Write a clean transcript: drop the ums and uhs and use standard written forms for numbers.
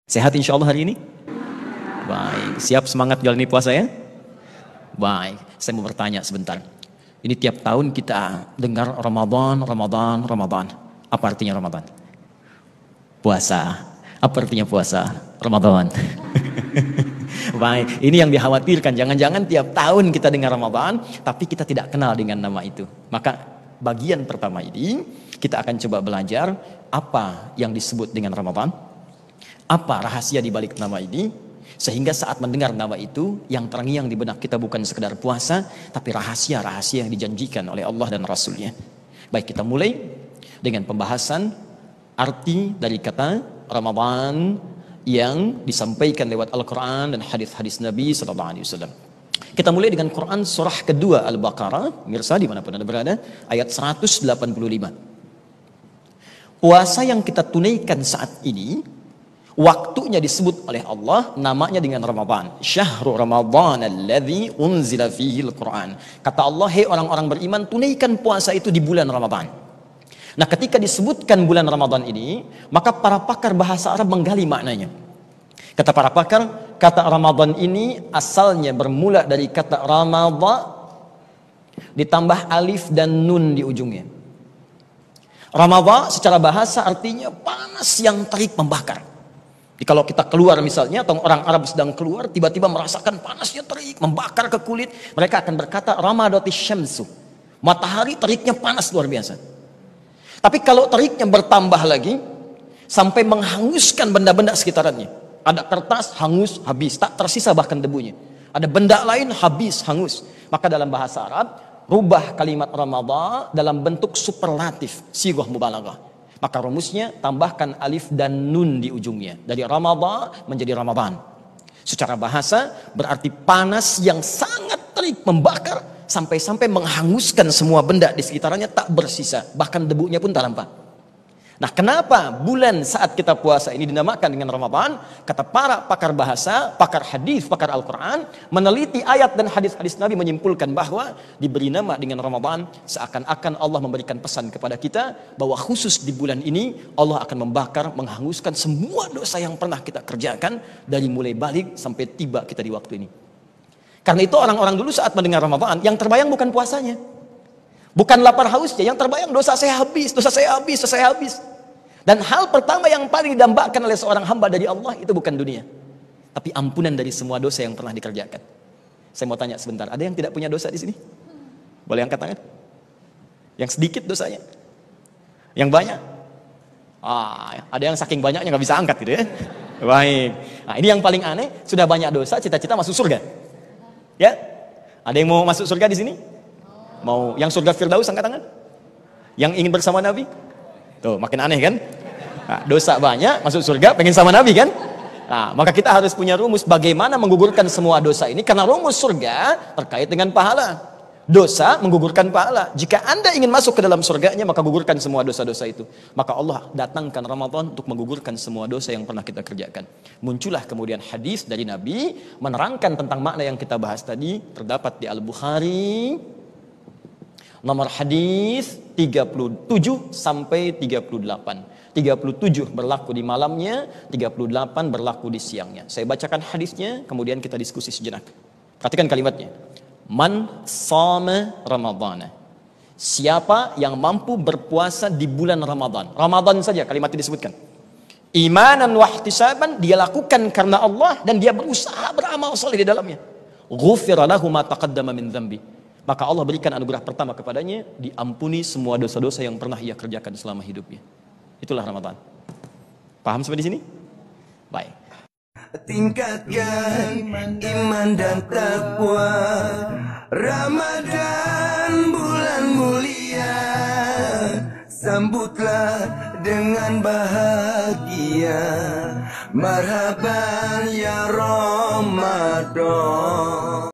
Sehat insya Allah hari ini? Baik, siap semangat jalani puasa ya? Baik, saya mau bertanya sebentar. Ini tiap tahun kita dengar Ramadan. Apa artinya Ramadan? Puasa. Apa artinya puasa? Ramadan. Baik, ini yang dikhawatirkan. Jangan-jangan tiap tahun kita dengar Ramadan, tapi kita tidak kenal dengan nama itu. Maka bagian pertama ini, kita akan coba belajar apa yang disebut dengan Ramadan. Apa rahasia di balik nama ini? Sehingga saat mendengar nama itu, yang terngiang di benak kita bukan sekedar puasa, tapi rahasia-rahasia yang dijanjikan oleh Allah dan Rasulnya. Baik, kita mulai dengan pembahasan arti dari kata Ramadan yang disampaikan lewat Al-Quran dan hadis-hadis Nabi SAW. Kita mulai dengan Quran surah kedua Al-Baqarah, mirsa dimanapun Anda berada, ayat 185. Puasa yang kita tunaikan saat ini, waktunya disebut oleh Allah, namanya dengan Ramadan. Syahrul Ramadan alladzi unzila fihi al-Quran. Kata Allah, hei orang-orang beriman, tunaikan puasa itu di bulan Ramadan. Nah, ketika disebutkan bulan Ramadan ini, maka para pakar bahasa Arab menggali maknanya. Kata para pakar, kata Ramadan ini asalnya bermula dari kata Ramadha ditambah alif dan nun di ujungnya. Ramadha secara bahasa artinya panas yang terik membakar. Jadi kalau kita keluar misalnya, atau orang Arab sedang keluar, tiba-tiba merasakan panasnya terik, membakar ke kulit, mereka akan berkata, Ramadatis syamsu. Matahari teriknya panas luar biasa. Tapi kalau teriknya bertambah lagi, sampai menghanguskan benda-benda sekitarannya. Ada kertas, hangus, habis, tak tersisa bahkan debunya. Ada benda lain, habis, hangus. Maka dalam bahasa Arab, rubah kalimat Ramadhan dalam bentuk superlatif, sighah mubalaghah. Maka rumusnya tambahkan alif dan nun di ujungnya. Dari Ramadhan menjadi Ramadan. Secara bahasa berarti panas yang sangat terik membakar sampai-sampai menghanguskan semua benda di sekitarnya tak bersisa. Bahkan debunya pun tak nampak. Nah, kenapa bulan saat kita puasa ini dinamakan dengan Ramadan? Kata para pakar bahasa, pakar hadis, pakar Al-Quran, meneliti ayat dan hadis-hadis Nabi menyimpulkan bahwa diberi nama dengan Ramadan seakan-akan Allah memberikan pesan kepada kita bahwa khusus di bulan ini Allah akan membakar, menghanguskan semua dosa yang pernah kita kerjakan dari mulai balik sampai tiba kita di waktu ini. Karena itu orang-orang dulu saat mendengar Ramadan, yang terbayang bukan puasanya. Bukan lapar hausnya, yang terbayang dosa saya habis, dosa saya habis, dosa saya habis. Dan hal pertama yang paling didambakan oleh seorang hamba dari Allah itu bukan dunia, tapi ampunan dari semua dosa yang pernah dikerjakan. Saya mau tanya sebentar, ada yang tidak punya dosa di sini? Boleh angkat tangan? Yang sedikit dosanya? Yang banyak? Ada yang saking banyaknya nggak bisa angkat gitu ya. Baik. Nah, ini yang paling aneh, sudah banyak dosa, cita-cita masuk surga. Ya? Ada yang mau masuk surga di sini? Mau yang surga Firdaus angkat tangan? Yang ingin bersama Nabi? Tuh, makin aneh kan? Nah, dosa banyak, masuk surga, pengen sama Nabi kan? Nah, maka kita harus punya rumus bagaimana menggugurkan semua dosa ini, karena rumus surga terkait dengan pahala. Dosa menggugurkan pahala. Jika Anda ingin masuk ke dalam surganya, maka gugurkan semua dosa-dosa itu. Maka Allah datangkan Ramadan untuk menggugurkan semua dosa yang pernah kita kerjakan. Muncullah kemudian hadis dari Nabi menerangkan tentang makna yang kita bahas tadi, terdapat di Al-Bukhari. Nomor hadis 37 sampai 38. 37 berlaku di malamnya, 38 berlaku di siangnya. Saya bacakan hadisnya, kemudian kita diskusi sejenak. Perhatikan kalimatnya. Man shama Ramadhana. Siapa yang mampu berpuasa di bulan Ramadan. Ramadan saja kalimat ini disebutkan. Imanan wa ihtisaban, dia lakukan karena Allah dan dia berusaha beramal saleh di dalamnya. Ghufira lahu ma taqaddama min dzambi. Maka Allah berikan anugerah pertama kepadanya, diampuni semua dosa-dosa yang pernah ia kerjakan selama hidupnya. Itulah Ramadan. Paham sampai di sini? Baik. Tingkatkan iman dan takwa. Ramadan bulan mulia, sambutlah dengan bahagia. Marhaban ya Ramadan.